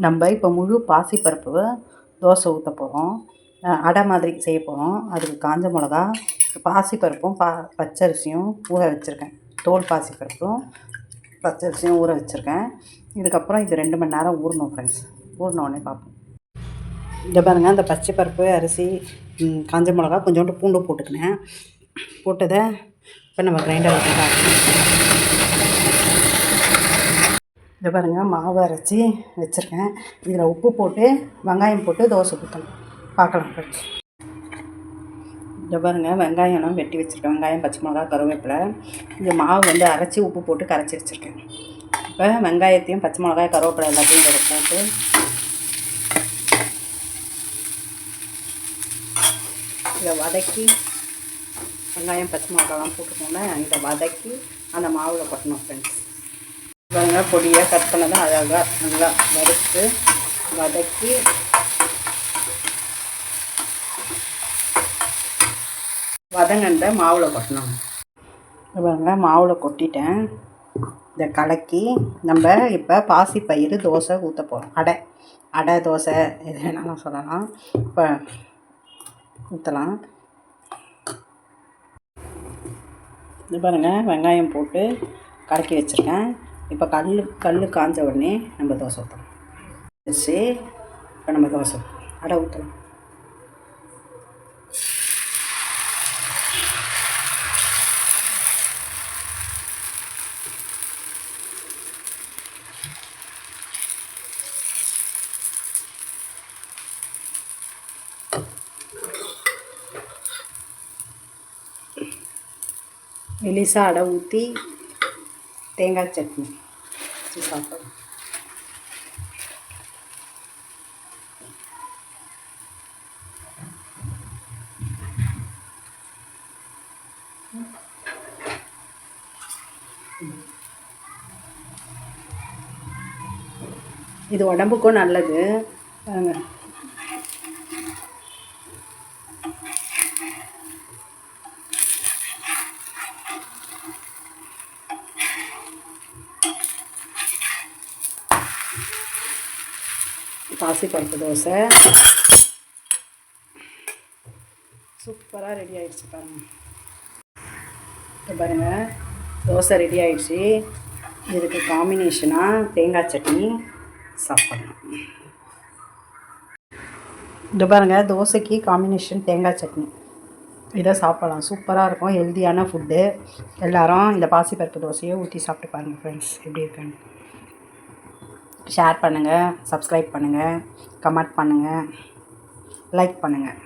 நம்ம இப்போ முழு பாசிப்பருப்பு தோசை ஊற்ற போகிறோம். அடை மாதிரி செய்ய போகிறோம். அதுக்கு காஞ்ச மிளகா, பாசிப்பருப்பும் பச்சரிசியும் ஊற வச்சுருக்கேன். தோல் பாசிப்பருப்பும் பச்சரிசியும் ஊற வச்சுருக்கேன். இதுக்கப்புறம் இது 2 மணி நேரம் ஊறணும் ஃப்ரெண்ட்ஸ். ஊறினோடனே பார்ப்போம். இதை பாருங்கள், அந்த பச்சை பருப்பு, அரிசி, காஞ்ச மிளகா, கொஞ்சோண்டு பூண்டு போட்டுக்கினேன். போட்டதை இப்போ நம்ம கிரைண்டரில் போட்டு இதை பாருங்கள், மாவு அரைச்சி வச்சுருக்கேன். இதில் உப்பு போட்டு வெங்காயம் போட்டு தோசை ஊற்றணும். பார்க்கலாம் ஃப்ரெண்ட்ஸ். இதை பாருங்கள், வெங்காயம்லாம் வெட்டி வச்சுருக்கேன். வெங்காயம், பச்சை மிளகா, கருவேப்பிலை. இந்த மாவு வந்து அரைச்சி உப்பு போட்டு கரைச்சி வச்சுருக்கேன். இப்போ வெங்காயத்தையும் பச்சை மிளகாய், கருவேப்பிலை எல்லாத்தையும் இதில் போட்டு இதை வதக்கி, வெங்காயம் பச்சை மிளகாலாம் போட்டுக்கோங்க. இதை வதக்கி அந்த மாவில் கொட்டணும் ஃப்ரெண்ட்ஸ். வெங்காயம் பொடியாக கட் பண்ணதான் அழகாக நல்லா வறுத்து வதக்கி வதங்கண்ட மாவில் கொட்டணும். வெங்காயம் மாவில் கொட்டிட்டேன். இதை கலக்கி நம்ம இப்போ பாசிப்பயிறு தோசை ஊற்ற போகிறோம். அடை தோசை எது வேணாலும் சொல்லலாம். இப்போ ஊற்றலாம். இது பாருங்கள், வெங்காயம் போட்டு கலக்கி வச்சுருக்கேன். இப்போ கல் காஞ்ச உடனே நம்ம தோசை ஊற்றலாம். வச்சு இப்போ நம்ம தோசை அடை ஊற்றலாம். மெலிசா அடை ஊற்றி தேங்காய் சட்னி வச்சு சாப்பிடலாம். இது உடம்புக்கும் நல்லது. பாசிப்பருப்பு தோசை சூப்பராக ரெடி ஆகிடுச்சு பாருங்கள். இப்போ பாருங்கள், தோசை ரெடி ஆகிடுச்சு. இதுக்கு காம்பினேஷனாக தேங்காய் சட்னி சாப்பிடலாம். இது பாருங்கள், தோசைக்கு காம்பினேஷன் தேங்காய் சட்னி. இதை சாப்பிடலாம். சூப்பராக இருக்கும். ஹெல்த்தியான ஃபுட்டு. எல்லோரும் இந்த பாசிப்பருப்பு தோசையை ஊற்றி சாப்பிட்டு பாருங்கள் ஃப்ரெண்ட்ஸ், எப்படி இருக்குன்னு. ஷேர் பண்ணுங்கள், சப்ஸ்கிரைப் பண்ணுங்கள், கமெண்ட் பண்ணுங்கள், லைக் பண்ணுங்கள்.